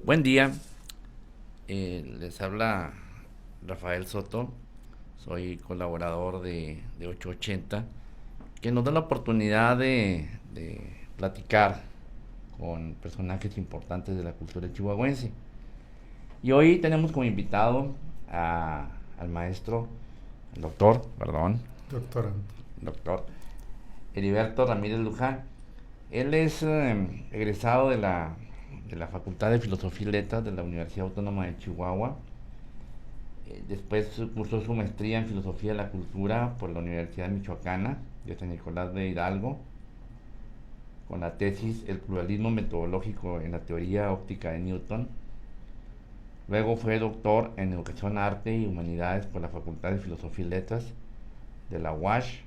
Buen día, les habla Rafael Soto, soy colaborador de 880, que nos da la oportunidad de platicar con personajes importantes de la cultura chihuahuense. Y hoy tenemos como invitado al maestro, el Doctorando. doctor Heriberto Ramírez Luján. Él es egresado de la Facultad de Filosofía y Letras de la Universidad Autónoma de Chihuahua. Después cursó su maestría en Filosofía de la Cultura por la Universidad Michoacana de San Nicolás de Hidalgo, con la tesis El pluralismo metodológico en la teoría óptica de Newton. Luego fue doctor en Educación, Arte y Humanidades por la Facultad de Filosofía y Letras de la UASH.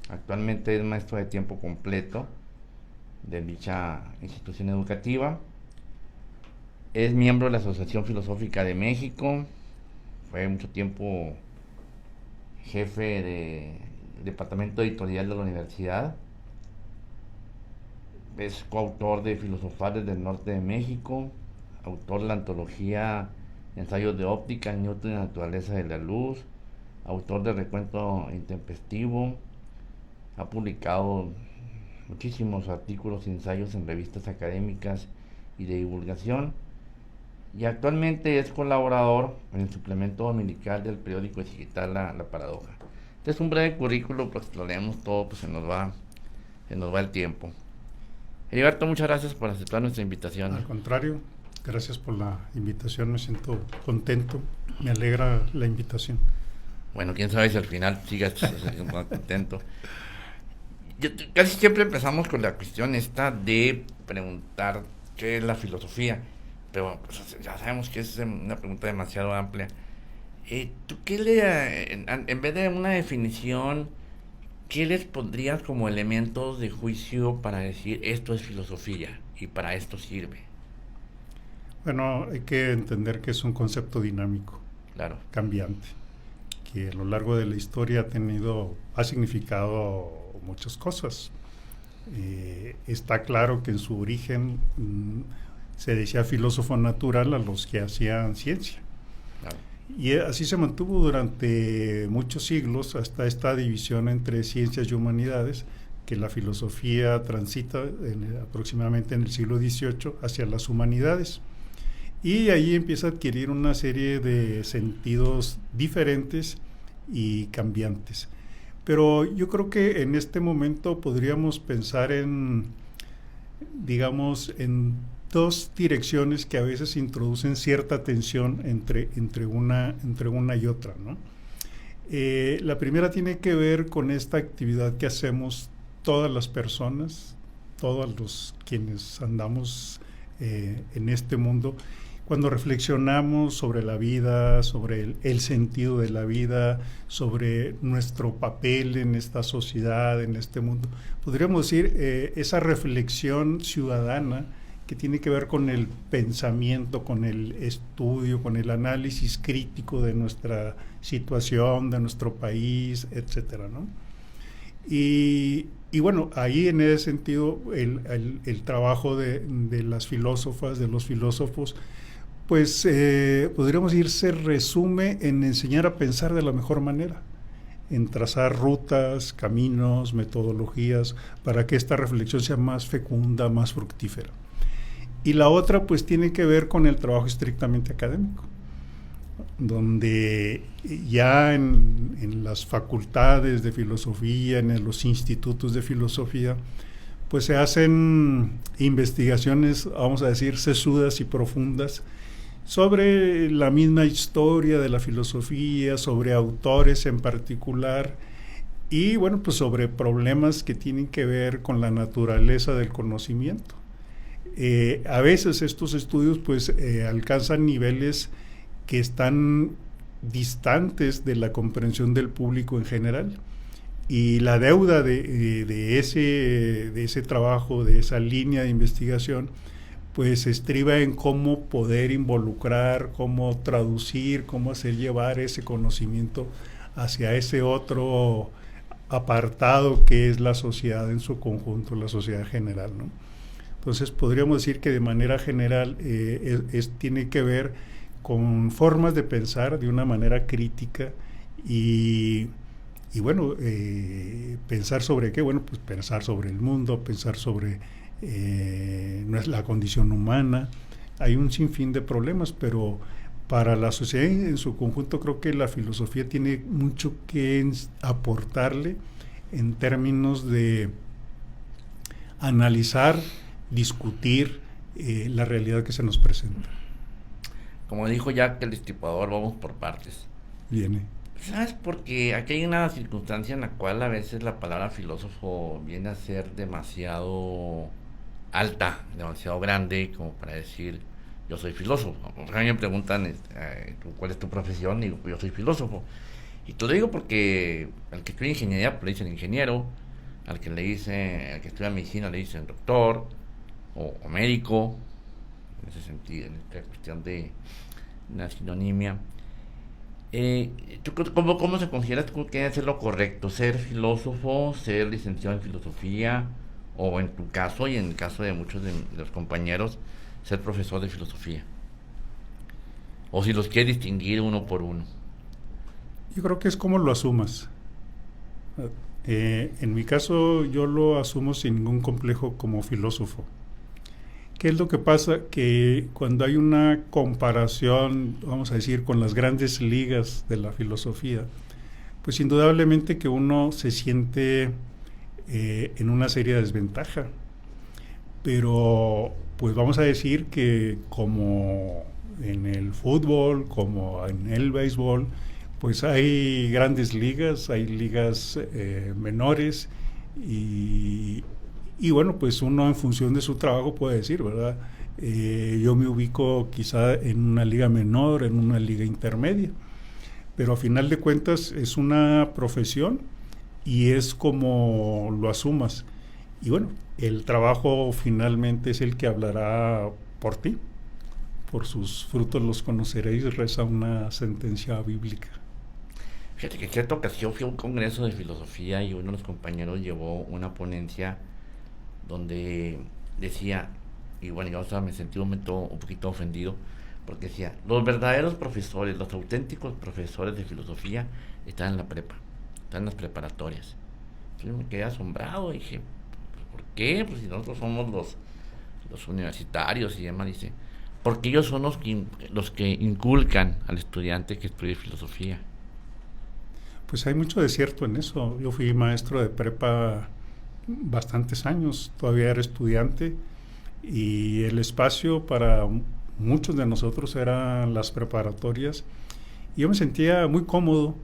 Actualmente es maestro de tiempo completo de dicha institución educativa. Es miembro de la Asociación Filosófica de México. Fue mucho tiempo jefe del departamento editorial de la universidad. Es coautor de Filosofales del Norte de México, autor de la antología Ensayos de Óptica, Newton y la Naturaleza de la Luz, autor de Recuento Intempestivo. Ha publicado muchísimos artículos y ensayos en revistas académicas y de divulgación, y actualmente es colaborador en el suplemento dominical del periódico digital La Paradoja. Este es un breve currículo, pues lo leemos todo, pues se nos va el tiempo. Heriberto, muchas gracias por aceptar nuestra invitación. Al contrario, gracias por la invitación, me siento contento, me alegra la invitación. Bueno, quién sabe si al final sigas contento. Casi siempre empezamos con la cuestión esta de preguntar qué es la filosofía, pero pues, ya sabemos que es una pregunta demasiado amplia. ¿Tú qué en vez de una definición, qué les pondrías como elementos de juicio para decir esto es filosofía y para esto sirve? Bueno, hay que entender que es un concepto dinámico, Claro. cambiante, que a lo largo de la historia ha significado muchas cosas. Está claro que en su origen se decía filósofo natural a los que hacían ciencia. Claro. Y así se mantuvo durante muchos siglos hasta esta división entre ciencias y humanidades, que la filosofía transita aproximadamente en el siglo XVIII hacia las humanidades. Y ahí empieza a adquirir una serie de sentidos diferentes y cambiantes. Pero yo creo que en este momento podríamos pensar digamos, en dos direcciones que a veces introducen cierta tensión entre una y otra, ¿no? La primera tiene que ver con esta actividad que hacemos todas las personas, todos los quienes andamos en este mundo, cuando reflexionamos sobre la vida, sobre el sentido de la vida, sobre nuestro papel en esta sociedad, en este mundo. Podríamos decir esa reflexión ciudadana que tiene que ver con el pensamiento, con el estudio, con el análisis crítico de nuestra situación, de nuestro país, etcétera, ¿no? Y bueno, ahí en ese sentido el trabajo de las filósofas, de los filósofos, pues podríamos decir, se resume en enseñar a pensar de la mejor manera, en trazar rutas, caminos, metodologías, para que esta reflexión sea más fecunda, más fructífera. Y la otra pues tiene que ver con el trabajo estrictamente académico, donde ya en las facultades de filosofía, en los institutos de filosofía, pues se hacen investigaciones, vamos a decir, sesudas y profundas, sobre la misma historia de la filosofía, sobre autores en particular, y bueno, pues sobre problemas que tienen que ver con la naturaleza del conocimiento. A veces estos estudios pues alcanzan niveles que están distantes de la comprensión del público en general, y la deuda de ese trabajo, de esa línea de investigación, pues estriba en cómo poder involucrar, cómo traducir, cómo hacer llevar ese conocimiento hacia ese otro apartado que es la sociedad en su conjunto, la sociedad general, ¿no? Entonces podríamos decir que de manera general tiene que ver con formas de pensar de una manera crítica y bueno, pensar sobre qué, bueno, pues pensar sobre el mundo, pensar sobre la condición humana. Hay un sinfín de problemas, pero para la sociedad en su conjunto creo que la filosofía tiene mucho que aportarle en términos de analizar, discutir la realidad que se nos presenta. Como dijo Jack el Destripador, vamos por partes. Viene. ¿Sabes? Porque aquí hay una circunstancia en la cual a veces la palabra filósofo viene a ser demasiado alta, demasiado grande, como para decir yo soy filósofo. A mí me preguntan ¿cuál es tu profesión? Y digo, yo soy filósofo. Y te lo digo porque al que estudia ingeniería pues le dicen ingeniero, al que estudia medicina le dicen doctor o médico, en ese sentido, en esta cuestión de la sinonimia. ¿Cómo se considera que es lo correcto? ¿Ser filósofo, ser licenciado en filosofía, o en tu caso y en el caso de muchos de los compañeros, ser profesor de filosofía? O si los quieres distinguir uno por uno. Yo creo que es como lo asumas. En mi caso yo lo asumo sin ningún complejo como filósofo. ¿Qué es lo que pasa? Que cuando hay una comparación, vamos a decir, con las grandes ligas de la filosofía, pues indudablemente que uno se siente en una seria desventaja. Pero pues vamos a decir que como en el fútbol, como en el béisbol, pues hay grandes ligas, hay ligas menores y bueno, pues uno en función de su trabajo puede decir, ¿verdad? Yo me ubico quizá en una liga menor, en una liga intermedia, pero a final de cuentas es una profesión y es como lo asumas. Y bueno, el trabajo finalmente es el que hablará por ti. Por sus frutos los conoceréis, reza una sentencia bíblica. Fíjate que en cierta ocasión fui a un congreso de filosofía y uno de los compañeros llevó una ponencia donde decía, y bueno, yo hasta me sentí un poquito ofendido, porque decía, los verdaderos profesores, los auténticos profesores de filosofía están en la prepa, están en las preparatorias. Entonces me quedé asombrado, dije, ¿por qué? Pues si nosotros somos los universitarios y demás, dice, porque ellos son los que inculcan al estudiante que estudie filosofía. Pues hay mucho de cierto en eso. Yo fui maestro de prepa bastantes años, todavía era estudiante y el espacio para muchos de nosotros eran las preparatorias y yo me sentía muy cómodo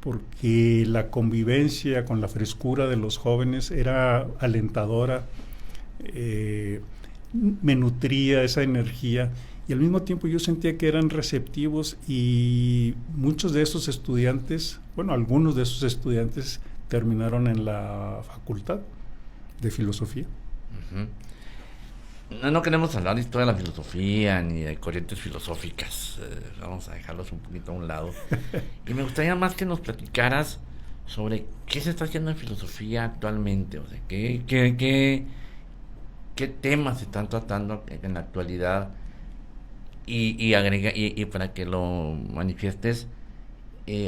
porque la convivencia con la frescura de los jóvenes era alentadora, me nutría esa energía y al mismo tiempo yo sentía que eran receptivos y muchos de esos estudiantes, bueno, algunos de esos estudiantes terminaron en la facultad de filosofía. Uh-huh. No queremos hablar de historia de la filosofía ni de corrientes filosóficas, vamos a dejarlos un poquito a un lado. Y me gustaría más que nos platicaras sobre qué se está haciendo en filosofía actualmente, o sea, qué temas se están tratando en la actualidad y para que lo manifiestes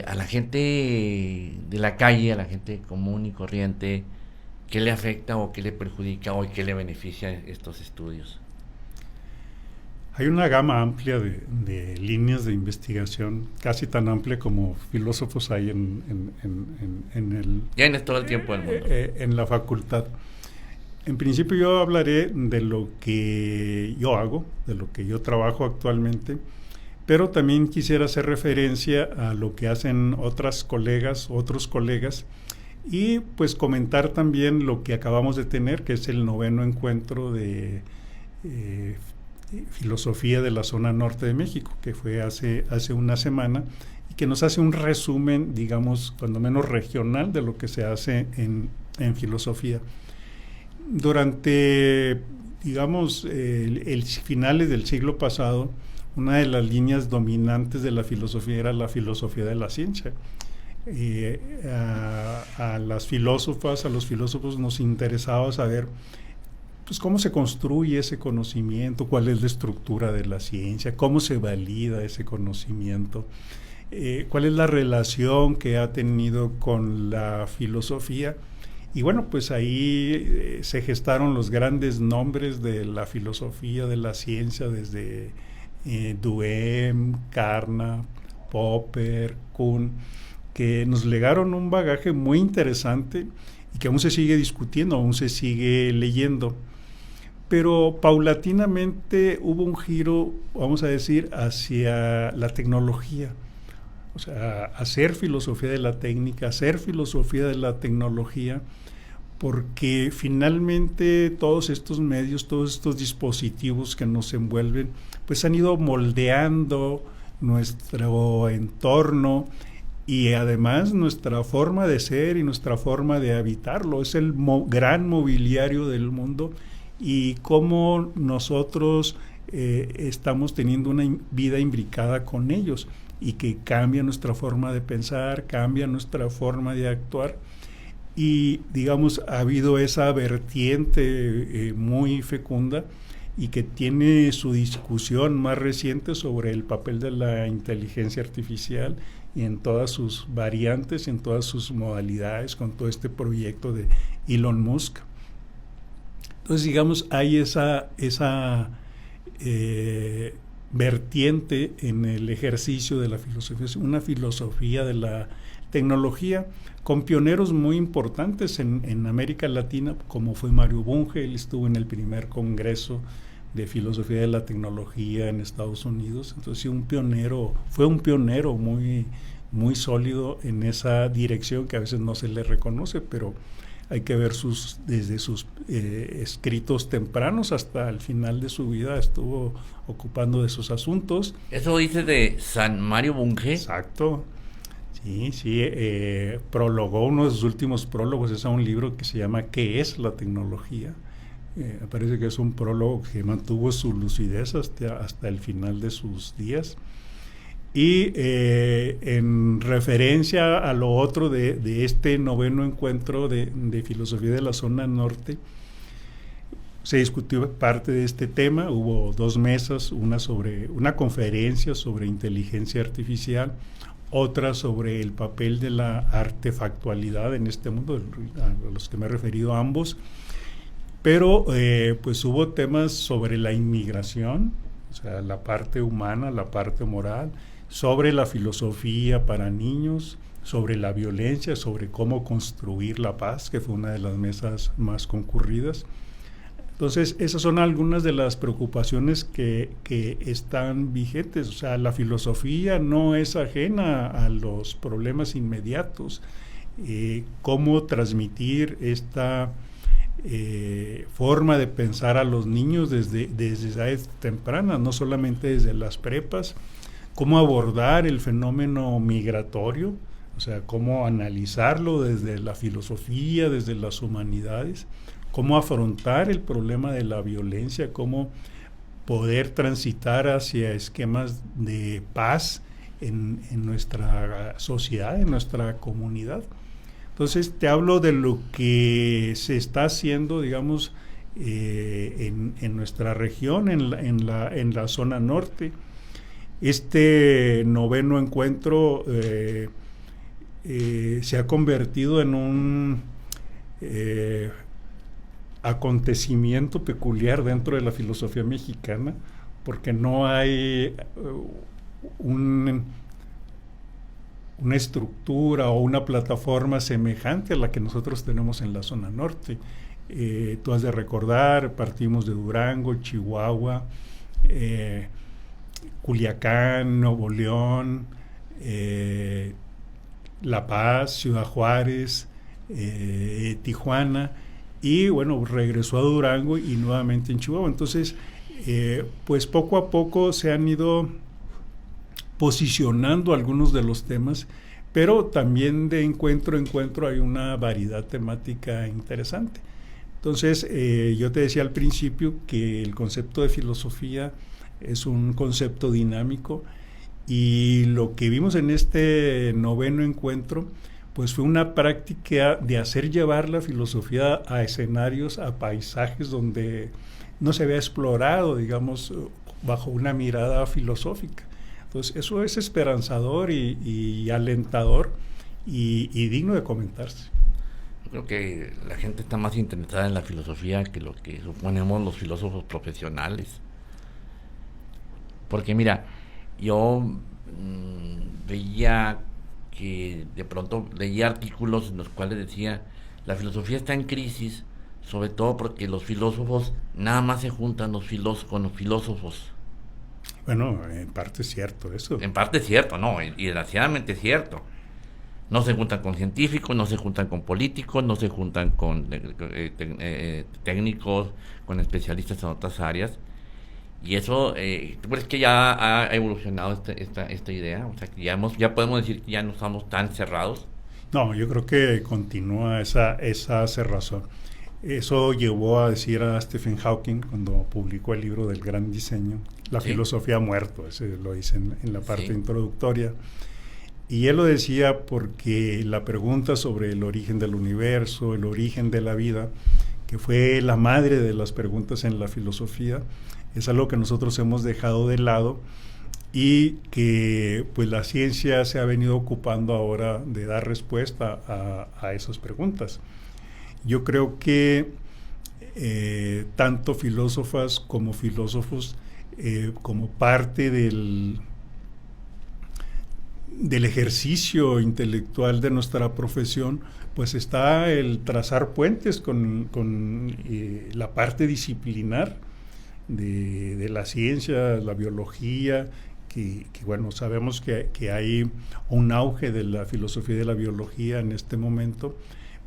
a la gente de la calle, a la gente común y corriente, ¿qué le afecta o qué le perjudica o qué le beneficia estos estudios? Hay una gama amplia de líneas de investigación, casi tan amplia como filósofos hay en el... Tienes todo el tiempo del mundo. En la facultad. En principio yo hablaré de lo que yo hago, de lo que yo trabajo actualmente, pero también quisiera hacer referencia a lo que hacen otros colegas, y pues comentar también lo que acabamos de tener, que es el 9º encuentro de filosofía de la zona norte de México, que fue hace una semana, y que nos hace un resumen, digamos, cuando menos regional, de lo que se hace en filosofía. Durante, digamos, el finales del siglo pasado, una de las líneas dominantes de la filosofía era la filosofía de la ciencia. A las filósofas, a los filósofos nos interesaba saber pues cómo se construye ese conocimiento, cuál es la estructura de la ciencia, cómo se valida ese conocimiento, cuál es la relación que ha tenido con la filosofía. Y bueno, pues ahí se gestaron los grandes nombres de la filosofía, de la ciencia, desde Duhem, Carnap, Popper, Kuhn, que nos legaron un bagaje muy interesante y que aún se sigue discutiendo, aún se sigue leyendo. Pero paulatinamente hubo un giro, vamos a decir, hacia la tecnología. O sea, hacer filosofía de la técnica, hacer filosofía de la tecnología, porque finalmente todos estos medios, todos estos dispositivos que nos envuelven, pues han ido moldeando nuestro entorno y además nuestra forma de ser y nuestra forma de habitarlo. Es el gran mobiliario del mundo y cómo nosotros estamos teniendo una vida imbricada con ellos y que cambia nuestra forma de pensar, cambia nuestra forma de actuar. Y digamos, ha habido esa vertiente muy fecunda y que tiene su discusión más reciente sobre el papel de la inteligencia artificial y en todas sus variantes, en todas sus modalidades, con todo este proyecto de Elon Musk. Entonces, digamos, hay esa vertiente en el ejercicio de la filosofía, es una filosofía de la tecnología, con pioneros muy importantes en América Latina, como fue Mario Bunge. Él estuvo en el primer congreso de filosofía de la tecnología en Estados Unidos, entonces fue un pionero muy, muy sólido en esa dirección que a veces no se le reconoce, pero hay que ver desde sus escritos tempranos hasta el final de su vida estuvo ocupando de esos asuntos. ¿Eso dice de San Mario Bunge? Exacto. Sí, prologó uno de sus últimos prólogos, es a un libro que se llama ¿Qué es la tecnología? Me parece que es un prólogo que mantuvo su lucidez hasta el final de sus días. Y en referencia a lo otro de este noveno encuentro de filosofía de la zona norte, se discutió parte de este tema. Hubo 2 mesas, una conferencia sobre inteligencia artificial, otra sobre el papel de la artefactualidad en este mundo, a los que me he referido a ambos. Pero pues hubo temas sobre la inmigración, o sea, la parte humana, la parte moral, sobre la filosofía para niños, sobre la violencia, sobre cómo construir la paz, que fue una de las mesas más concurridas. Entonces, esas son algunas de las preocupaciones que están vigentes. O sea, la filosofía no es ajena a los problemas inmediatos. Cómo transmitir esta forma de pensar a los niños desde edades tempranas, no solamente desde las prepas. Cómo abordar el fenómeno migratorio, o sea, cómo analizarlo desde la filosofía, desde las humanidades, cómo afrontar el problema de la violencia, cómo poder transitar hacia esquemas de paz en nuestra sociedad, en nuestra comunidad. Entonces, te hablo de lo que se está haciendo, digamos, en nuestra región, en la zona norte. Este noveno encuentro se ha convertido en un acontecimiento peculiar dentro de la filosofía mexicana, porque no hay una estructura o una plataforma semejante a la que nosotros tenemos en la zona norte. Tú has de recordar, partimos de Durango, Chihuahua, Culiacán, Nuevo León, La Paz, Ciudad Juárez, Tijuana, y bueno, regresó a Durango y nuevamente en Chihuahua. Entonces, pues poco a poco se han ido posicionando algunos de los temas, pero también de encuentro a encuentro hay una variedad temática interesante. Entonces, yo te decía al principio que el concepto de filosofía es un concepto dinámico, y lo que vimos en este noveno encuentro pues fue una práctica de hacer llevar la filosofía a escenarios, a paisajes donde no se había explorado, digamos, bajo una mirada filosófica. Entonces, eso es esperanzador y alentador y digno de comentarse. Yo creo que la gente está más interesada en la filosofía que lo que suponemos los filósofos profesionales. Porque mira, yo veía que de pronto leía artículos en los cuales decía la filosofía está en crisis, sobre todo porque los filósofos nada más se juntan con los filósofos. Bueno, en parte es cierto eso. En parte es cierto, no, y desgraciadamente es cierto. No se juntan con científicos, no se juntan con políticos, no se juntan con técnicos, con especialistas en otras áreas. Y eso, ¿tú crees que ya ha evolucionado esta idea? O sea, que ya podemos decir que ya no estamos tan cerrados. No, yo creo que continúa esa cerrazón. Eso llevó a decir a Stephen Hawking cuando publicó el libro del Gran Diseño, la filosofía ha muerto, ese lo dice en la parte introductoria. Y él lo decía porque la pregunta sobre el origen del universo, el origen de la vida, que fue la madre de las preguntas en la filosofía, es algo que nosotros hemos dejado de lado y que pues la ciencia se ha venido ocupando ahora de dar respuesta a esas preguntas. Yo creo que tanto filósofas como filósofos, como parte del ejercicio intelectual de nuestra profesión, pues está el trazar puentes con la parte disciplinar de la ciencia, la biología, que bueno, sabemos que hay un auge de la filosofía y de la biología en este momento,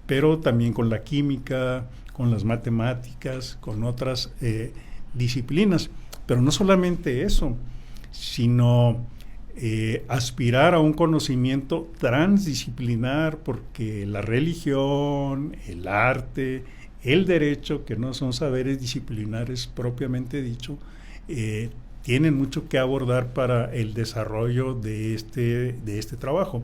pero también con la química, con las matemáticas, con otras disciplinas. Pero no solamente eso, sino aspirar a un conocimiento transdisciplinar, porque la religión, el arte, el derecho, que no son saberes disciplinares propiamente dicho, tienen mucho que abordar para el desarrollo de este trabajo.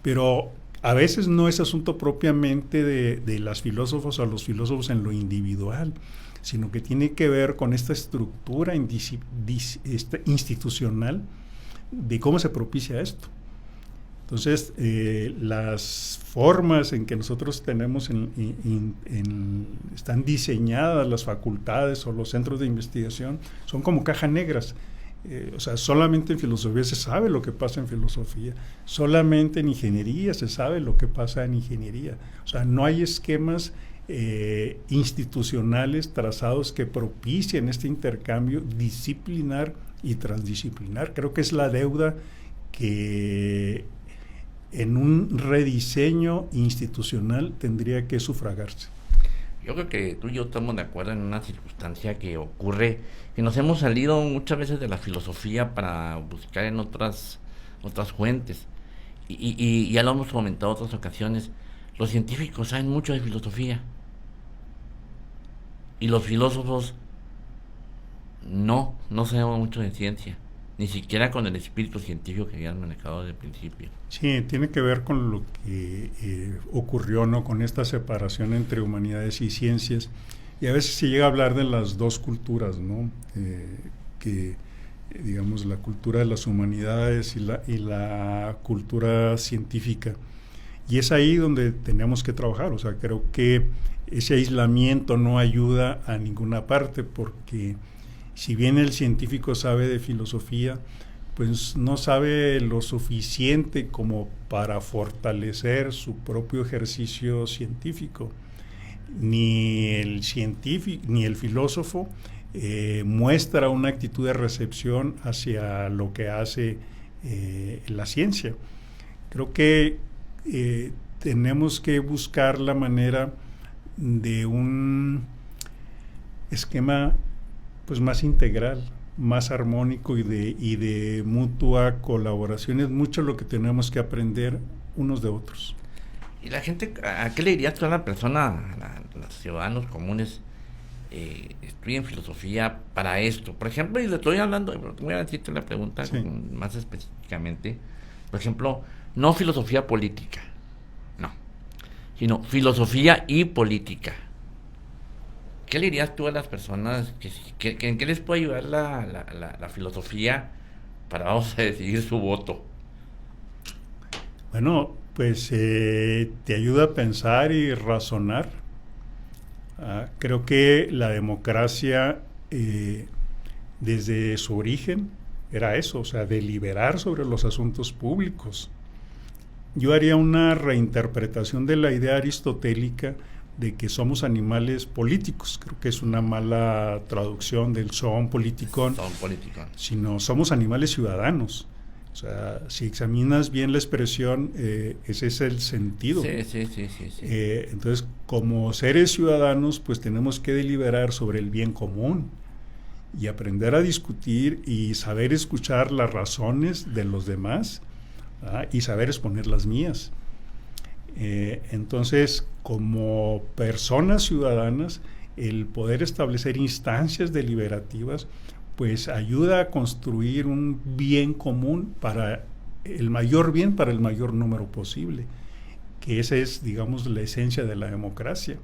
Pero a veces no es asunto propiamente de las filósofos o los filósofos en lo individual, sino que tiene que ver con esta estructura institucional de cómo se propicia esto. Entonces, las formas en que nosotros tenemos están diseñadas las facultades o los centros de investigación, son como cajas negras. O sea, solamente en filosofía se sabe lo que pasa en filosofía, solamente en ingeniería se sabe lo que pasa en ingeniería. O sea, no hay esquemas institucionales trazados que propicien este intercambio disciplinar y transdisciplinar. Creo que es la deuda que en un rediseño institucional tendría que sufragarse. Yo creo que tú y yo estamos de acuerdo en una circunstancia que ocurre, que nos hemos salido muchas veces de la filosofía para buscar en otras fuentes. Y ya lo hemos comentado en otras ocasiones, los científicos saben mucho de filosofía y los filósofos no sabemos mucho de ciencia, ni siquiera con el espíritu científico que habían manejado desde el principio. Sí, tiene que ver con lo que ocurrió, ¿no? Con esta separación entre humanidades y ciencias, y a veces se llega a hablar de las dos culturas, ¿no? Que digamos la cultura de las humanidades y la cultura científica, y es ahí donde tenemos que trabajar. O sea, creo que ese aislamiento no ayuda a ninguna parte, porque si bien el científico sabe de filosofía, pues no sabe lo suficiente como para fortalecer su propio ejercicio científico. Ni el científico ni el filósofo muestra una actitud de recepción hacia lo que hace la ciencia. Creo que tenemos que buscar la manera de un esquema pues más integral, más armónico y de mutua colaboración. Es mucho lo que tenemos que aprender unos de otros. ¿Y la gente, a qué le dirías tú a la persona, a los ciudadanos comunes, estudien filosofía para esto? Por ejemplo, y le estoy hablando, voy a decirte la pregunta más específicamente, por ejemplo, no filosofía política, sino filosofía y política. ¿Qué le dirías tú a las personas en qué les puede ayudar la filosofía para, vamos a decidir su voto? Bueno, pues te ayuda a pensar y razonar. Creo que la democracia, desde su origen, era eso, o sea, deliberar sobre los asuntos públicos. Yo haría una reinterpretación de la idea aristotélica de que somos animales políticos. Creo que es una mala traducción del zoon politikon. Son políticos. Sino somos animales ciudadanos. O sea, si examinas bien la expresión, ese es el sentido. Sí. Entonces, como seres ciudadanos, pues tenemos que deliberar sobre el bien común y aprender a discutir y saber escuchar las razones de los demás, y saber exponer las mías. Entonces, como personas ciudadanas, el poder establecer instancias deliberativas pues ayuda a construir un bien común para el mayor bien, para el mayor número posible, que esa es, digamos, la esencia de la democracia.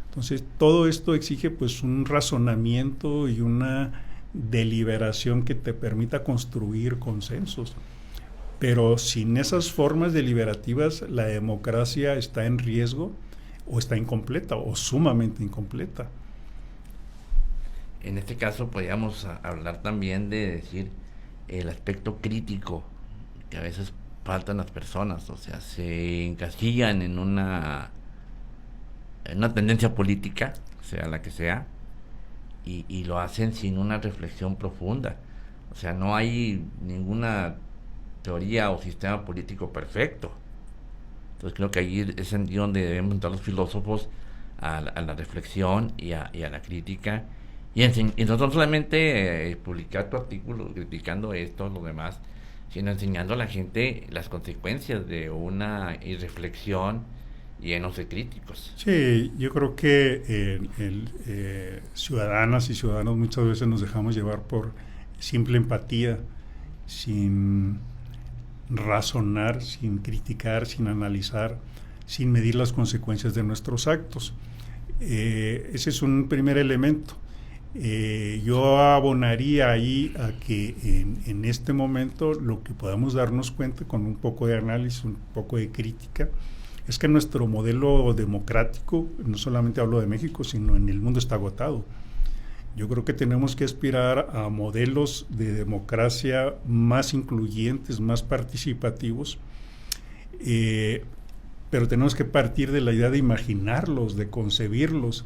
Entonces, todo esto exige pues un razonamiento y una deliberación que te permita construir consensos. Pero sin esas formas deliberativas, la democracia está en riesgo o está incompleta o sumamente incompleta. En este caso podríamos hablar también de decir el aspecto crítico que a veces faltan las personas, o sea, se encasillan en una tendencia política, sea la que sea, y lo hacen sin una reflexión profunda. O sea, no hay ninguna teoría o sistema político perfecto. Entonces creo que ahí es donde debemos entrar los filósofos a la reflexión y a la crítica, y no solamente publicar tu artículo criticando esto, lo demás, sino enseñando a la gente las consecuencias de una irreflexión y de no ser críticos. Sí, yo creo que ciudadanas y ciudadanos muchas veces nos dejamos llevar por simple empatía, sin razonar, sin criticar, sin analizar, sin medir las consecuencias de nuestros actos. Ese es un primer elemento. Yo abonaría ahí a que en este momento lo que podamos darnos cuenta con un poco de análisis, un poco de crítica, es que nuestro modelo democrático, no solamente hablo de México, sino en el mundo, está agotado. Yo creo que tenemos que aspirar a modelos de democracia más incluyentes, más participativos, pero tenemos que partir de la idea de imaginarlos, de concebirlos,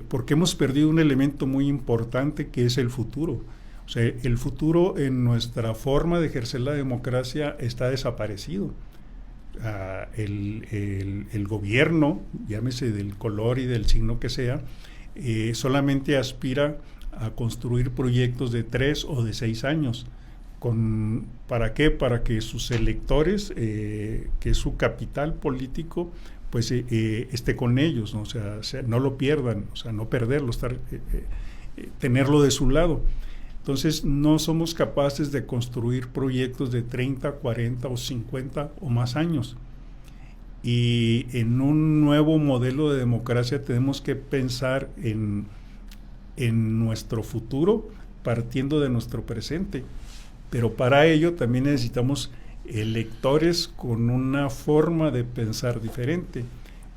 porque hemos perdido un elemento muy importante que es el futuro. O sea, el futuro en nuestra forma de ejercer la democracia está desaparecido. El gobierno, llámese del color y del signo que sea, solamente aspira a construir proyectos de 3 o de 6 años. ¿Para qué? Para que sus electores, que es su capital político, pues esté con ellos, ¿no? O sea, no lo pierdan, o sea, no perderlo, tenerlo de su lado. Entonces, no somos capaces de construir proyectos de 30, 40 o 50 o más años. Y en un nuevo modelo de democracia tenemos que pensar en nuestro futuro partiendo de nuestro presente. Pero para ello también necesitamos electores con una forma de pensar diferente.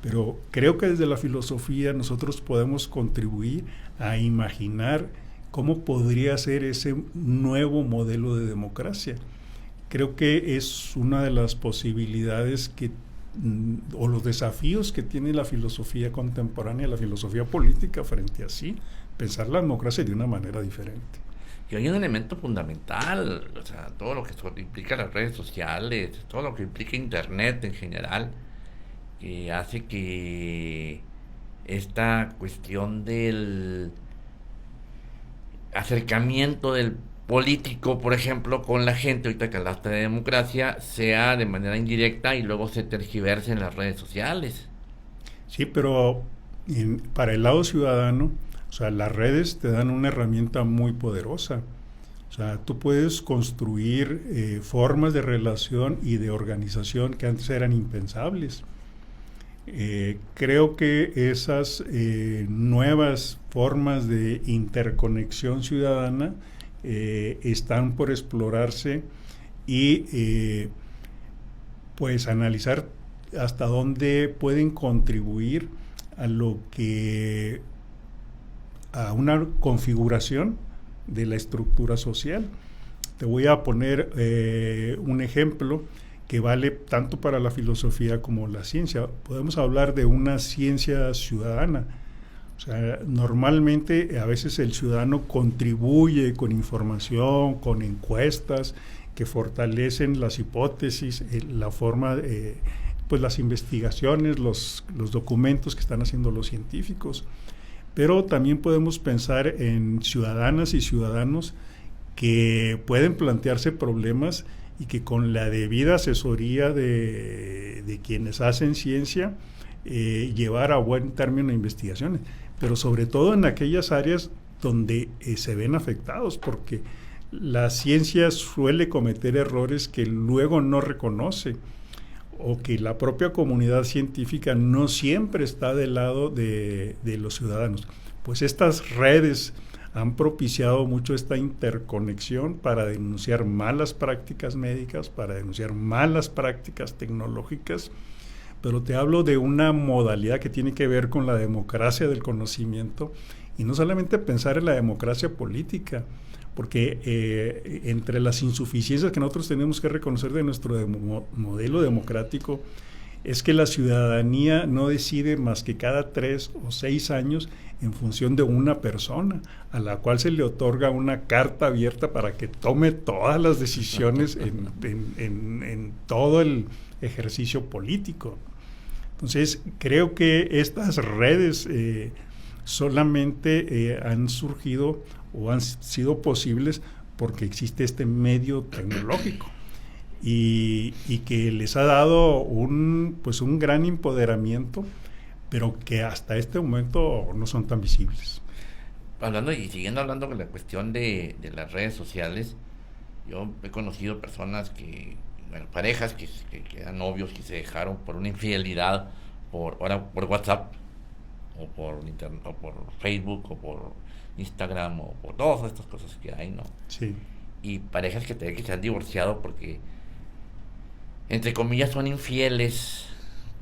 Pero creo que desde la filosofía nosotros podemos contribuir a imaginar cómo podría ser ese nuevo modelo de democracia. Creo que es una de las posibilidades o los desafíos que tiene la filosofía contemporánea, la filosofía política frente a sí, pensar la democracia de una manera diferente. Y hay un elemento fundamental, o sea, todo lo que implica las redes sociales, todo lo que implica Internet en general, que hace que esta cuestión del acercamiento del político, por ejemplo, con la gente, ahorita que hablaste de democracia, sea de manera indirecta y luego se tergiverse en las redes sociales. Sí, pero para el lado ciudadano, o sea, las redes te dan una herramienta muy poderosa. O sea, tú puedes construir formas de relación y de organización que antes eran impensables. Creo que esas nuevas formas de interconexión ciudadana están por explorarse y pues analizar hasta dónde pueden contribuir a una configuración de la estructura social. Te voy a poner un ejemplo que vale tanto para la filosofía como la ciencia. Podemos hablar de una ciencia ciudadana. O sea, normalmente a veces el ciudadano contribuye con información, con encuestas que fortalecen las hipótesis, la forma, pues las investigaciones, los documentos que están haciendo los científicos. Pero también podemos pensar en ciudadanas y ciudadanos que pueden plantearse problemas y que con la debida asesoría de quienes hacen ciencia, llevar a buen término investigaciones, pero sobre todo en aquellas áreas donde se ven afectados, porque la ciencia suele cometer errores que luego no reconoce, o que la propia comunidad científica no siempre está del lado de los ciudadanos. Pues estas redes han propiciado mucho esta interconexión para denunciar malas prácticas médicas, para denunciar malas prácticas tecnológicas, pero te hablo de una modalidad que tiene que ver con la democracia del conocimiento, y no solamente pensar en la democracia política, porque entre las insuficiencias que nosotros tenemos que reconocer de nuestro modelo democrático es que la ciudadanía no decide más que cada 3 o 6 años en función de una persona, a la cual se le otorga una carta abierta para que tome todas las decisiones en todo el ejercicio político. Entonces, creo que estas redes solamente han surgido o han sido posibles porque existe este medio tecnológico y que les ha dado un gran empoderamiento, pero que hasta este momento no son tan visibles. Hablando y siguiendo hablando con la cuestión de las redes sociales, yo he conocido personas parejas que eran novios y se dejaron por una infidelidad por WhatsApp o por internet, o por Facebook o por Instagram o por todas estas cosas que hay, ¿no? Sí. Y parejas que se han divorciado porque, entre comillas, son infieles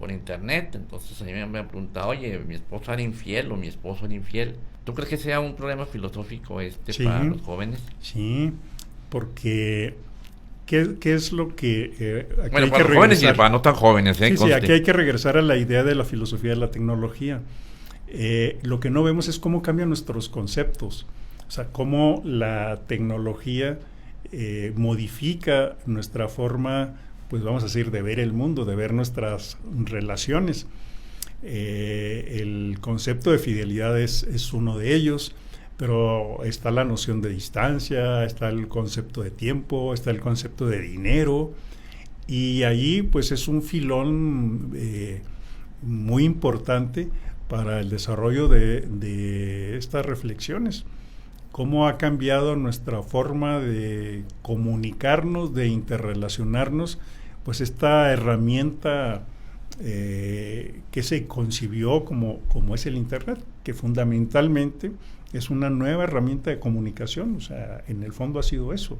por internet. Entonces a mí me han preguntado, oye, mi esposa era infiel o mi esposo era infiel. ¿Tú crees que sea un problema filosófico sí, para los jóvenes? Sí, porque ¿qué es lo que aquí bueno, hay para que los jóvenes y regresar? para no tan jóvenes, Sí, aquí hay que regresar a la idea de la filosofía de la tecnología. Lo que no vemos es cómo cambian nuestros conceptos, o sea, cómo la tecnología modifica nuestra forma, pues vamos a decir, de ver el mundo, de ver nuestras relaciones. El concepto de fidelidad es uno de ellos, pero está la noción de distancia, está el concepto de tiempo, está el concepto de dinero, y allí pues es un filón muy importante para el desarrollo de estas reflexiones. Cómo ha cambiado nuestra forma de comunicarnos, de interrelacionarnos, pues esta herramienta que se concibió como es el Internet, que fundamentalmente es una nueva herramienta de comunicación. O sea, en el fondo ha sido eso,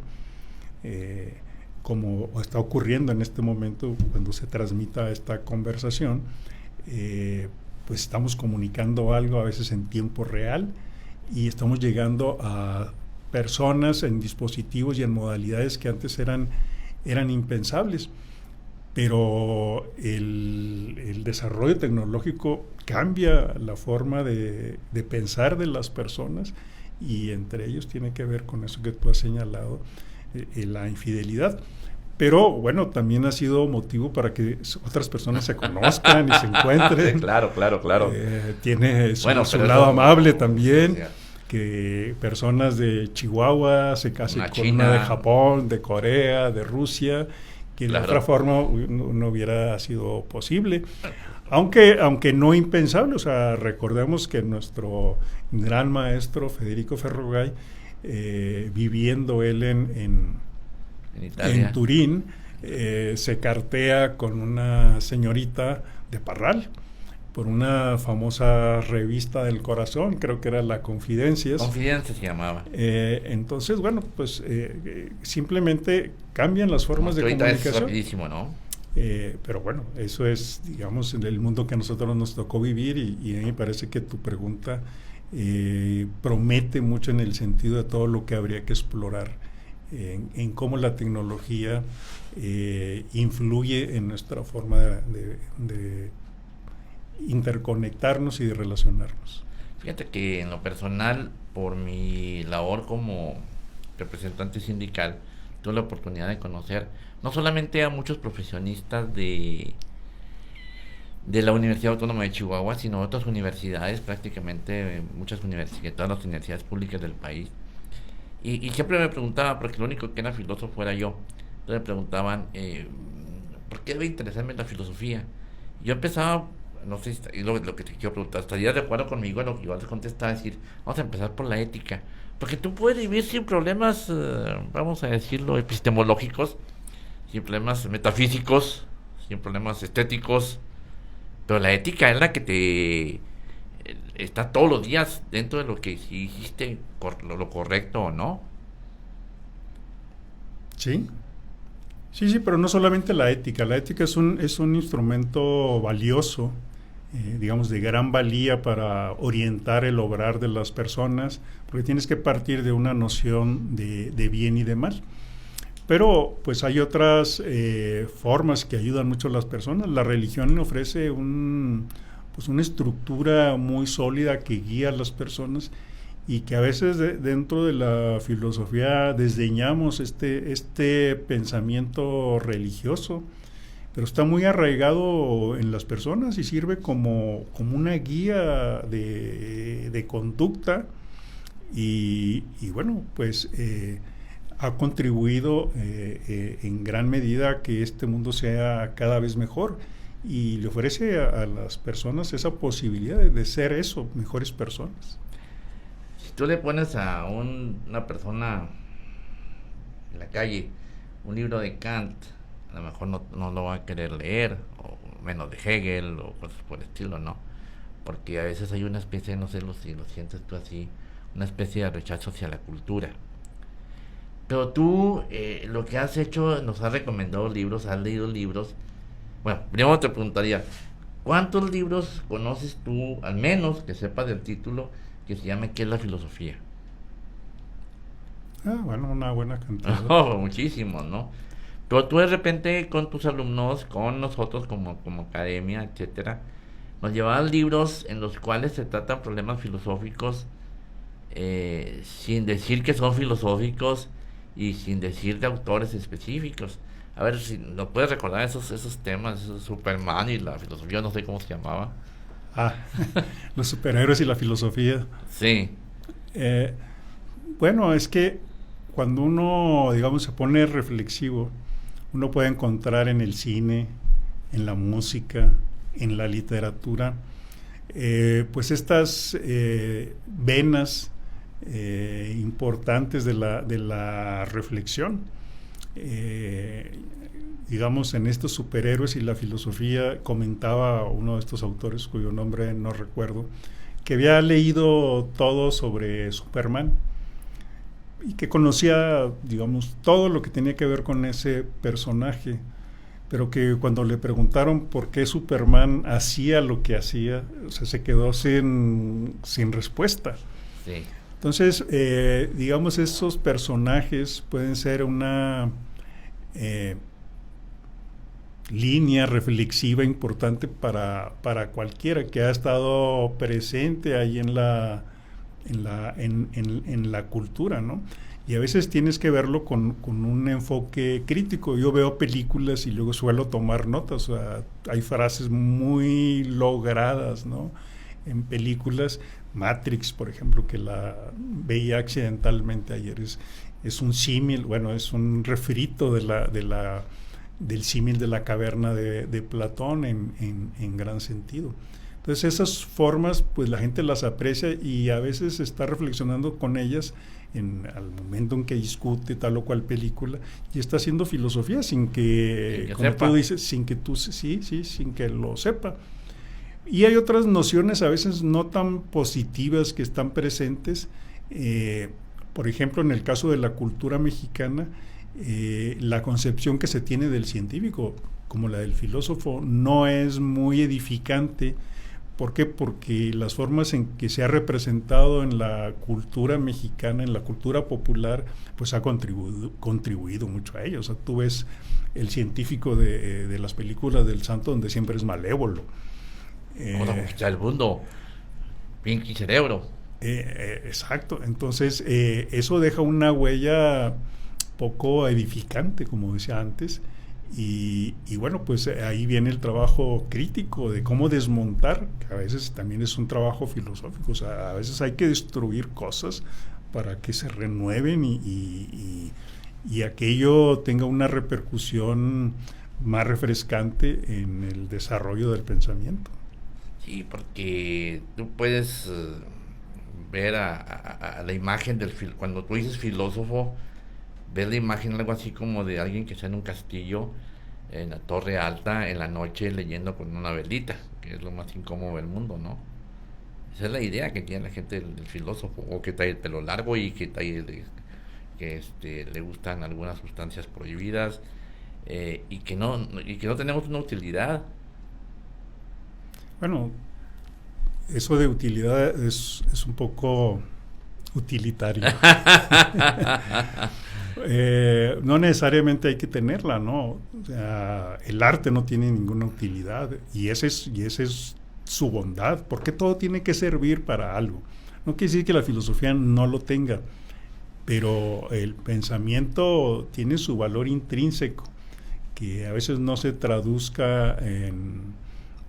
como está ocurriendo en este momento cuando se transmita esta conversación. Pues estamos comunicando algo a veces en tiempo real y estamos llegando a personas en dispositivos y en modalidades que antes eran impensables. Pero el desarrollo tecnológico cambia la forma de pensar de las personas, y entre ellos tiene que ver con eso que tú has señalado, la infidelidad. Pero bueno, también ha sido motivo para que otras personas se conozcan y se encuentren. Claro. Tiene su lado amable también, que personas de Chihuahua se casen con una de Japón, de Corea, de Rusia, que de otra forma no hubiera sido posible. Aunque no impensable. O sea, recordemos que nuestro gran maestro Federico Ferrugay, viviendo él en Turín, se cartea con una señorita de Parral. por una famosa revista del corazón, creo que era la Confidencias. Confidencias se llamaba. Entonces, bueno, pues simplemente cambian las formas de comunicación. Es rapidísimo, ¿no? Pero bueno, eso es, digamos, en el mundo que a nosotros nos tocó vivir y a mí me parece que tu pregunta promete mucho en el sentido de todo lo que habría que explorar en cómo la tecnología influye en nuestra forma de interconectarnos y de relacionarnos. Fíjate que en lo personal, por mi labor como representante sindical, tuve la oportunidad de conocer no solamente a muchos profesionistas de la Universidad Autónoma de Chihuahua, sino otras universidades, prácticamente todas las universidades públicas del país. Y siempre me preguntaba, porque lo único que era filósofo era yo, entonces me preguntaban, ¿por qué debe interesarme la filosofía? Yo empezaba, no sé, y lo que te quiero preguntar, ¿estarías de acuerdo conmigo en lo que yo te contestaba? Decir, vamos a empezar por la ética, porque tú puedes vivir sin problemas, vamos a decirlo, epistemológicos, sin problemas metafísicos, sin problemas estéticos, pero la ética es la que te está todos los días dentro de lo que si hiciste lo correcto o no. Sí, sí, pero no solamente la ética es un instrumento valioso, digamos, de gran valía para orientar el obrar de las personas, porque tienes que partir de una noción de bien y de mal. Pero pues hay otras formas que ayudan mucho a las personas. La religión ofrece una estructura muy sólida que guía a las personas y que a veces dentro de la filosofía desdeñamos este pensamiento religioso, pero está muy arraigado en las personas y sirve como una guía de conducta y bueno, pues ha contribuido en gran medida a que este mundo sea cada vez mejor y le ofrece a las personas esa posibilidad de ser eso, mejores personas. Si tú le pones a una persona en la calle un libro de Kant, a lo mejor no lo va a querer leer, o menos de Hegel o cosas por el estilo, ¿no? Porque a veces hay una especie, no sé si lo sientes tú así, una especie de rechazo hacia la cultura. Pero tú lo que has hecho, nos has recomendado libros, has leído libros. Bueno, primero te preguntaría, ¿cuántos libros conoces tú, al menos que sepas del título, que se llame ¿Qué es la filosofía? Bueno, una buena cantidad. Muchísimos, ¿no? Pero tú de repente con tus alumnos, con nosotros como academia, etcétera, nos llevabas libros en los cuales se tratan problemas filosóficos sin decir que son filosóficos y sin decir de autores específicos. A ver si nos puedes recordar esos temas, Superman y la filosofía, no sé cómo se llamaba. Los superhéroes y la filosofía. Sí. Bueno, es que cuando uno, digamos, se pone reflexivo, uno puede encontrar en el cine, en la música, en la literatura, pues estas venas importantes de la reflexión. Digamos, en estos superhéroes y la filosofía, comentaba uno de estos autores, cuyo nombre no recuerdo, que había leído todo sobre Superman y que conocía, digamos, todo lo que tenía que ver con ese personaje, pero que cuando le preguntaron por qué Superman hacía lo que hacía, o sea, se quedó sin respuesta. Sí. Entonces, digamos, esos personajes pueden ser una línea reflexiva importante para cualquiera que ha estado presente ahí en la cultura, ¿no? Y a veces tienes que verlo con un enfoque crítico. Yo veo películas y luego suelo tomar notas. O sea, hay frases muy logradas, ¿no?, en películas. Matrix, por ejemplo, que la veía accidentalmente ayer, es un símil, bueno, es un refrito del símil de la caverna de Platón en gran sentido. Entonces esas formas, pues la gente las aprecia y a veces está reflexionando con ellas al momento en que discute tal o cual película y está haciendo filosofía sin que como sepa. tú dices, sin que lo sepa. Y hay otras nociones a veces no tan positivas que están presentes. Por ejemplo, en el caso de la cultura mexicana, la concepción que se tiene del científico, como la del filósofo, no es muy edificante. ¿Por qué? Porque las formas en que se ha representado en la cultura mexicana, en la cultura popular, pues ha contribuido mucho a ello. O sea, tú ves el científico de las películas del santo donde siempre es malévolo. Vamos a conquistar el mundo, Pinky Cerebro. Exacto, entonces eso deja una huella poco edificante, como decía antes, y bueno, pues ahí viene el trabajo crítico de cómo desmontar, que a veces también es un trabajo filosófico. O sea, a veces hay que destruir cosas para que se renueven y aquello tenga una repercusión más refrescante en el desarrollo del pensamiento. Sí, porque tú puedes ver a la imagen cuando tú dices filósofo, ves la imagen algo así como de alguien que está en un castillo, en la torre alta, en la noche leyendo con una velita, que es lo más incómodo del mundo, ¿no? Esa es la idea que tiene la gente del filósofo, o que trae el pelo largo y que le gustan algunas sustancias prohibidas, y que no tenemos una utilidad. Bueno, eso de utilidad es un poco utilitario. No necesariamente hay que tenerla, ¿no? O sea, el arte no tiene ninguna utilidad y ese es su bondad, porque todo tiene que servir para algo. No quiere decir que la filosofía no lo tenga, pero el pensamiento tiene su valor intrínseco, que a veces no se traduzca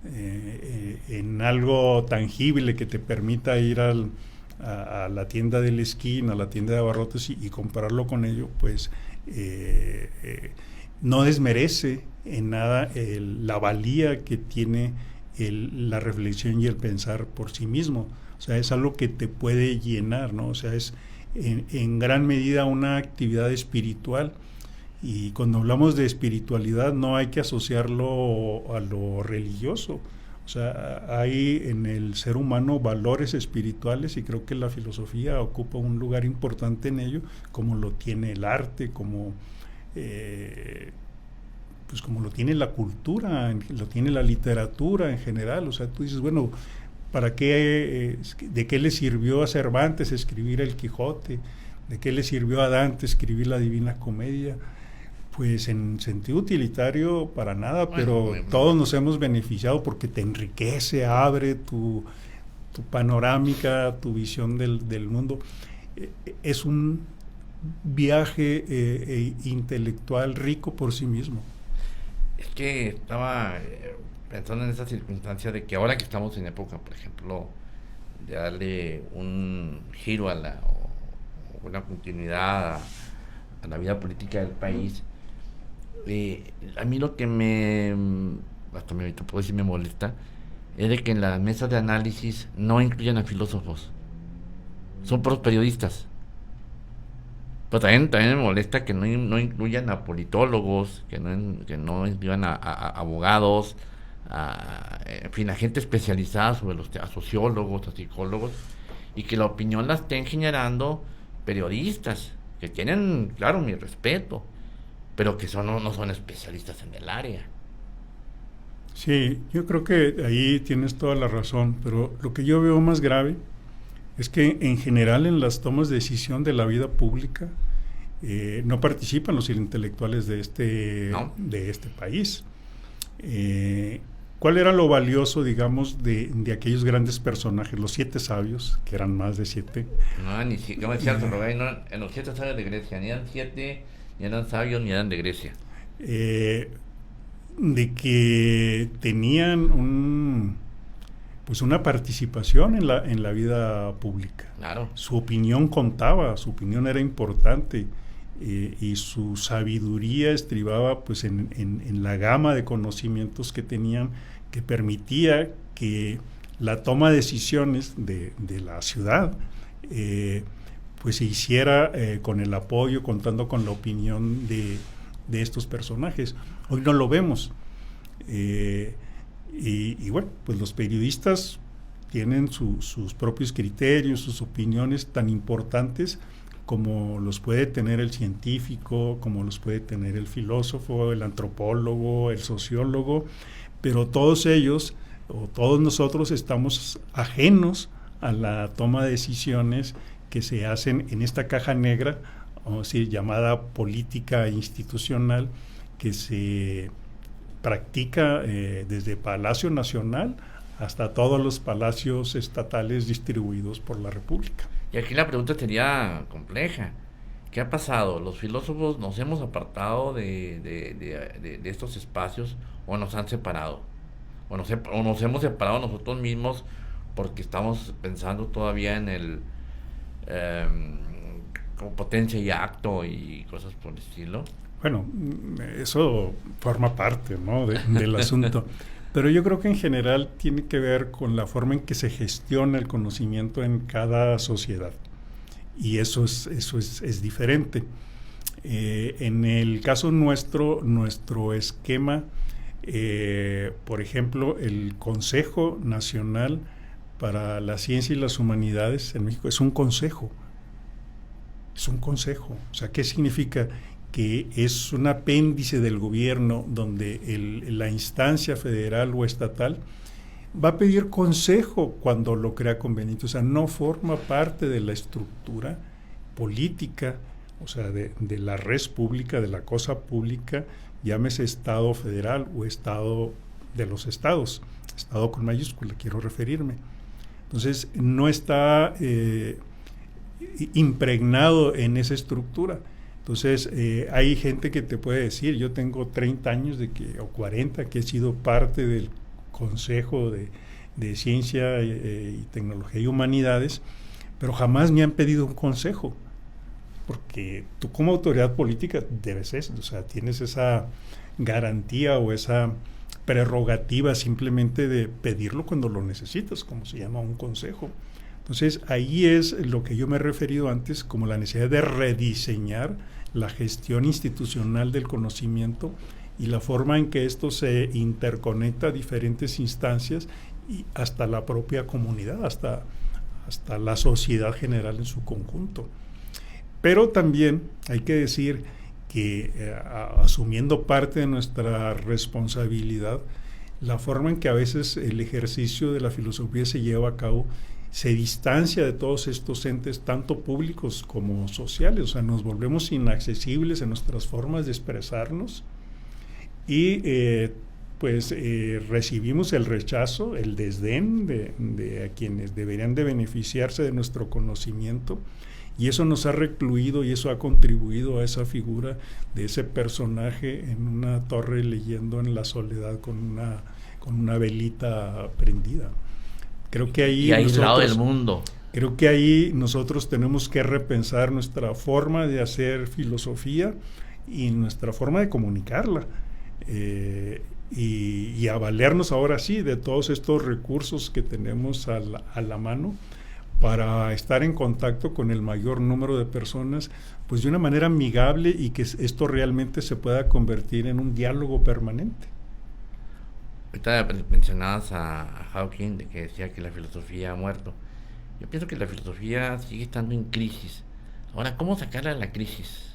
en algo tangible que te permita ir a la tienda de la esquina, a la tienda de abarrotes y compararlo con ello, pues no desmerece en nada la valía que tiene la reflexión y el pensar por sí mismo. O sea, es algo que te puede llenar, ¿no? O sea, es en gran medida una actividad espiritual. Y cuando hablamos de espiritualidad no hay que asociarlo a lo religioso. O sea, hay en el ser humano valores espirituales y creo que la filosofía ocupa un lugar importante en ello, como lo tiene el arte, como lo tiene la cultura, lo tiene la literatura en general. O sea, tú dices, bueno, ¿de qué le sirvió a Cervantes escribir El Quijote? ¿De qué le sirvió a Dante escribir la Divina Comedia? Pues en sentido utilitario para nada, pero todos nos hemos beneficiado porque te enriquece, abre tu panorámica, tu visión del mundo. Es un viaje intelectual rico por sí mismo. Es que estaba pensando en esa circunstancia de que ahora que estamos en época, por ejemplo, de darle un giro o una continuidad a la vida política del país, a mí lo que hasta ahorita puedo decir me molesta, es de que en las mesas de análisis no incluyan a filósofos, son puros periodistas. Pero también me molesta que no incluyan a politólogos, que no incluyan a abogados, en fin, a gente especializada a sociólogos, a psicólogos, y que la opinión la estén generando periodistas, que tienen, claro, mi respeto, pero que no son especialistas en el área. Sí, yo creo que ahí tienes toda la razón, pero lo que yo veo más grave es que en general en las tomas de decisión de la vida pública no participan los intelectuales de este país. ¿Cuál era lo valioso, digamos, de aquellos grandes personajes, los 7 sabios, que eran más de 7? No, como decía el Rogay, en los 7 sabios de Grecia, ni eran 7, ni eran sabios, ni eran de Grecia. De que tenían una participación en la vida pública. Claro. Su opinión contaba, su opinión era importante, y su sabiduría estribaba pues en la gama de conocimientos que tenían, que permitía que la toma de decisiones de la ciudad pues se hiciera con el apoyo, contando con la opinión de estos personajes. Hoy no lo vemos. Y bueno, pues los periodistas tienen sus propios criterios, sus opiniones tan importantes como los puede tener el científico, como los puede tener el filósofo, el antropólogo, el sociólogo, pero todos ellos o todos nosotros estamos ajenos a la toma de decisiones que se hacen en esta caja negra, o sea, llamada política institucional, que se practica desde Palacio Nacional hasta todos los palacios estatales distribuidos por la República. Y aquí la pregunta sería compleja. ¿Qué ha pasado? ¿Los filósofos nos hemos apartado de estos espacios o nos han separado? O nos hemos separado nosotros mismos porque estamos pensando todavía en el como potencia y acto y cosas por el estilo? Bueno, eso forma parte, ¿no?, del asunto. Pero yo creo que en general tiene que ver con la forma en que se gestiona el conocimiento en cada sociedad. Y eso es diferente. En el caso nuestro esquema, por ejemplo, el Consejo Nacional para la Ciencia y las Humanidades en México es un consejo. Es un consejo. O sea, ¿qué significa? Que es un apéndice del gobierno donde la instancia federal o estatal va a pedir consejo cuando lo crea conveniente. O sea, no forma parte de la estructura política, o sea, de la res pública, de la cosa pública, llámese Estado federal o Estado de los estados, Estado con mayúscula, quiero referirme. Entonces, no está impregnado en esa estructura. Entonces, hay gente que te puede decir, yo tengo 30 años o 40 que he sido parte del Consejo de Ciencia y Tecnología y Humanidades, pero jamás me han pedido un consejo, porque tú como autoridad política debes eso, o sea, tienes esa garantía o esa prerrogativa simplemente de pedirlo cuando lo necesitas, como se llama un consejo. Entonces, ahí es lo que yo me he referido antes como la necesidad de rediseñar la gestión institucional del conocimiento y la forma en que esto se interconecta a diferentes instancias y hasta la propia comunidad, hasta la sociedad general en su conjunto. Pero también hay que decir que asumiendo parte de nuestra responsabilidad, la forma en que a veces el ejercicio de la filosofía se lleva a cabo se distancia de todos estos entes, tanto públicos como sociales. O sea, nos volvemos inaccesibles en nuestras formas de expresarnos y recibimos el rechazo, el desdén de quienes deberían de beneficiarse de nuestro conocimiento, y eso nos ha recluido y eso ha contribuido a esa figura de ese personaje en una torre leyendo en la soledad con una velita prendida. Creo que ahí y aislado del mundo. Creo que ahí nosotros tenemos que repensar nuestra forma de hacer filosofía y nuestra forma de comunicarla, y a valernos ahora sí de todos estos recursos que tenemos a la mano para estar en contacto con el mayor número de personas, pues de una manera amigable, y que esto realmente se pueda convertir en un diálogo permanente. Ahorita mencionabas a Hawking, de que decía que la filosofía ha muerto. Yo pienso que la filosofía sigue estando en crisis. Ahora, ¿cómo sacarla de la crisis?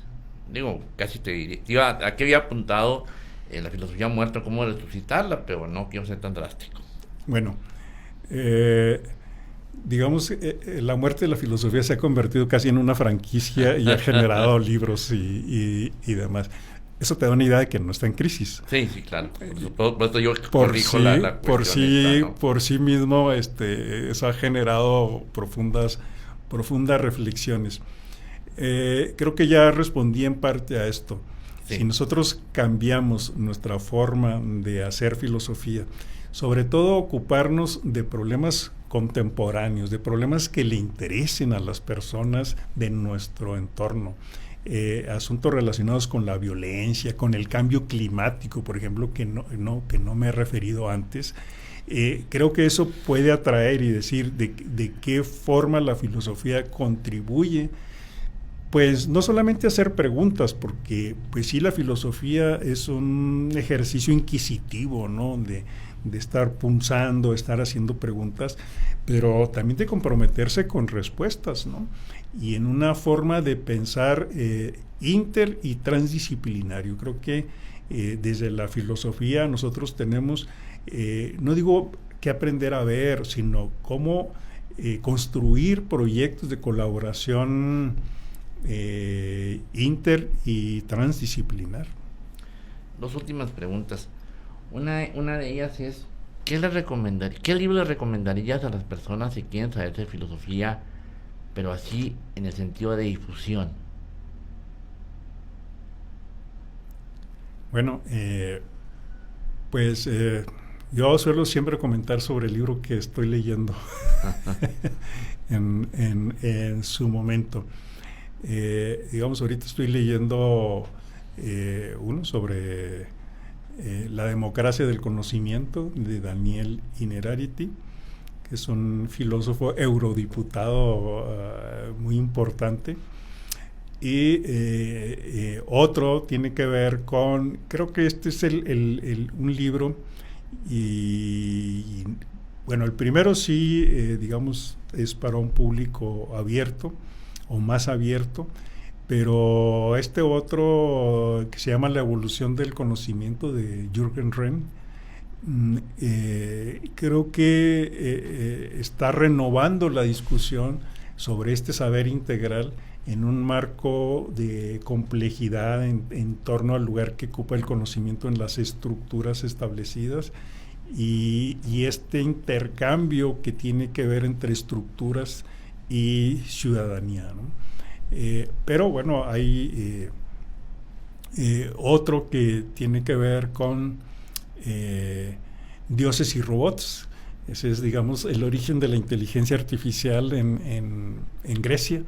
Digo, casi te diría, ¿a qué había apuntado la filosofía ha muerto? ¿Cómo resucitarla? Pero no quiero ser tan drástico. Bueno, digamos, la muerte de la filosofía se ha convertido casi en una franquicia y ha generado libros y demás. Eso te da una idea de que no está en crisis. Sí, claro. Por eso yo corrijo la cuestión ¿no? Por sí mismo, eso ha generado profundas reflexiones. Creo que ya respondí en parte a esto. Sí. Si nosotros cambiamos nuestra forma de hacer filosofía, sobre todo ocuparnos de problemas contemporáneos, de problemas que le interesen a las personas de nuestro entorno, asuntos relacionados con la violencia, con el cambio climático, por ejemplo, que no me he referido antes. Creo que eso puede atraer y decir de qué forma la filosofía contribuye, pues no solamente a hacer preguntas, porque pues sí, la filosofía es un ejercicio inquisitivo, ¿no? de estar punzando, estar haciendo preguntas, pero también de comprometerse con respuestas, ¿no? Y en una forma de pensar inter y transdisciplinario. Creo que desde la filosofía nosotros tenemos, no digo que aprender a ver, sino cómo construir proyectos de colaboración inter y transdisciplinar. Dos últimas preguntas. Una de ellas es, ¿qué libro le recomendarías a las personas que quieren saber de filosofía, pero así en el sentido de difusión? Bueno, yo suelo siempre comentar sobre el libro que estoy leyendo en su momento. Digamos, ahorita estoy leyendo uno sobre la democracia del conocimiento de Daniel Innerarity, que es un filósofo eurodiputado muy importante. Y otro tiene que ver con, creo que este es un libro, y bueno, el primero sí, digamos, es para un público abierto o más abierto, pero este otro que se llama La evolución del conocimiento de Jürgen Rem, creo que está renovando la discusión sobre este saber integral en un marco de complejidad en torno al lugar que ocupa el conocimiento en las estructuras establecidas y este intercambio que tiene que ver entre estructuras y ciudadanía, ¿no? Pero bueno, hay otro que tiene que ver con dioses y robots. Ese es, digamos, el origen de la inteligencia artificial en Grecia,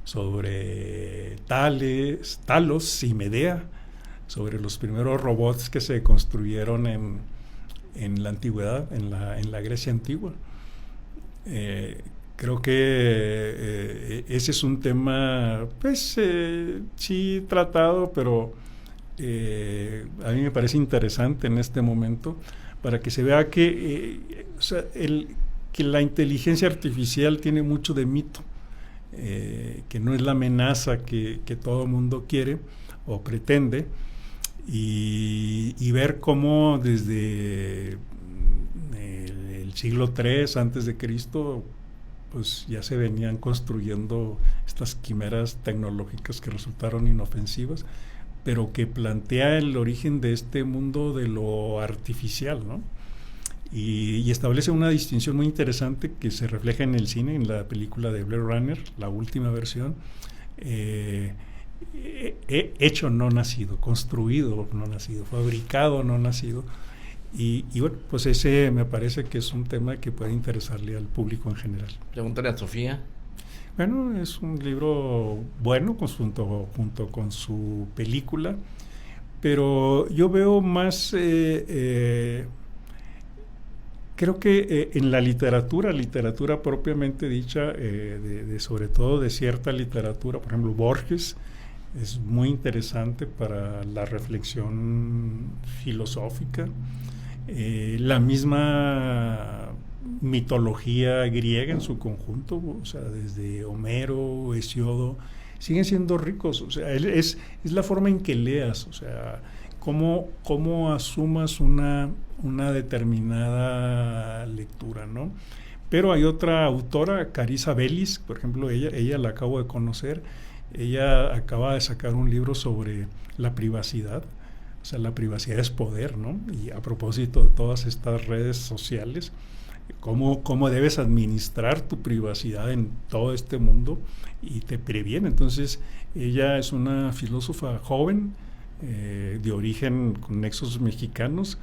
sobre Talos y Medea, sobre los primeros robots que se construyeron en la antigüedad, en la Grecia antigua. Creo que ese es un tema, pues sí tratado, pero a mí me parece interesante en este momento, para que se vea que, que la inteligencia artificial tiene mucho de mito, que no es la amenaza que todo el mundo quiere o pretende, y ver cómo desde el siglo III antes de Cristo pues ya se venían construyendo estas quimeras tecnológicas que resultaron inofensivas, pero que plantea el origen de este mundo de lo artificial, ¿no? Y establece una distinción muy interesante que se refleja en el cine, en la película de Blade Runner, la última versión. Hecho no nacido, construido no nacido, fabricado no nacido. Y bueno, pues ese me parece que es un tema que puede interesarle al público en general. Pregúntale a Sofía. Bueno, es un libro bueno junto con su película, pero yo veo más, creo que en la literatura propiamente dicha, sobre todo de cierta literatura, por ejemplo Borges, es muy interesante para la reflexión filosófica. La misma mitología griega en su conjunto, o sea, desde Homero, Hesiodo, siguen siendo ricos. O sea, es la forma en que leas, o sea, cómo asumas una determinada lectura, ¿no? Pero hay otra autora, Carissa Bellis, por ejemplo, ella la acabo de conocer. Ella acaba de sacar un libro sobre la privacidad. O sea, la privacidad es poder, ¿no? Y a propósito de todas estas redes sociales, cómo debes administrar tu privacidad en todo este mundo y te previene. Entonces, ella es una filósofa joven, de origen con nexos mexicanos,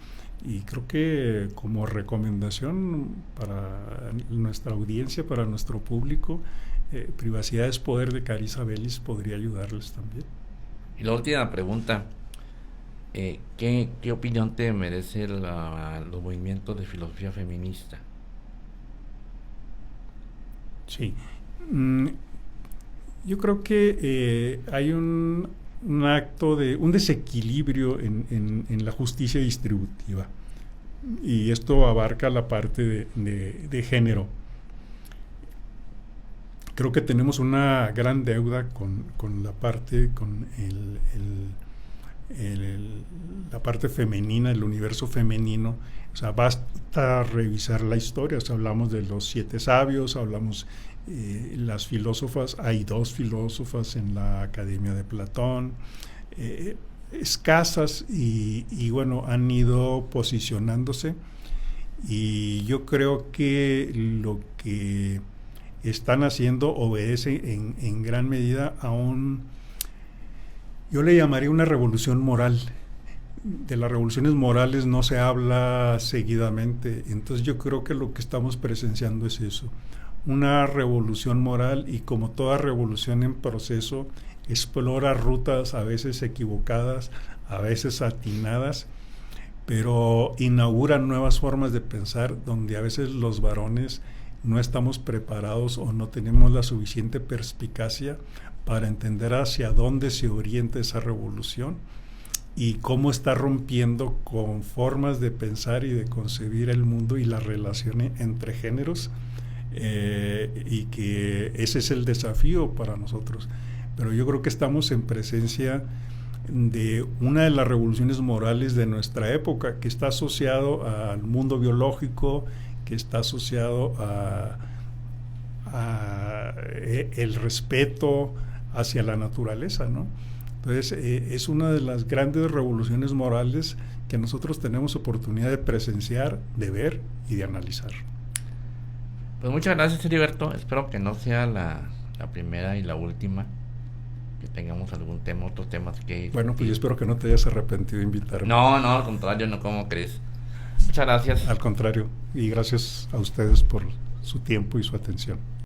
y creo que como recomendación para nuestra audiencia, para nuestro público, Privacidad es poder de Carissa Bellis podría ayudarles también. Y la última pregunta, ¿qué opinión te merece los movimientos de filosofía feminista? Sí, yo creo que hay un acto de un desequilibrio en la justicia distributiva. y esto abarca la parte de género. Creo que tenemos una gran deuda con la parte, con la parte femenina, el universo femenino. O sea, basta revisar la historia. O sea, hablamos de los 7 sabios, hablamos las filósofas. Hay 2 filósofas en la Academia de Platón, escasas y bueno, han ido posicionándose. Y yo creo que lo que están haciendo obedece en gran medida a yo le llamaría una revolución moral. De las revoluciones morales no se habla seguidamente, entonces yo creo que lo que estamos presenciando es eso, una revolución moral, y como toda revolución en proceso, explora rutas a veces equivocadas, a veces atinadas, pero inaugura nuevas formas de pensar donde a veces los varones no estamos preparados o no tenemos la suficiente perspicacia para entender hacia dónde se orienta esa revolución y cómo está rompiendo con formas de pensar y de concebir el mundo y las relaciones entre géneros, y que ese es el desafío para nosotros. Pero yo creo que estamos en presencia de una de las revoluciones morales de nuestra época, que está asociado al mundo biológico, que está asociado a el respeto hacia la naturaleza, ¿no? Entonces, es una de las grandes revoluciones morales que nosotros tenemos oportunidad de presenciar, de ver y de analizar. Pues muchas gracias, Heriberto. Espero que no sea la primera y la última, que tengamos algún tema, otros temas que discutir. Bueno, pues yo espero que no te hayas arrepentido de invitarme. No, al contrario, no, ¿cómo crees? Muchas gracias. Al contrario, y gracias a ustedes por su tiempo y su atención.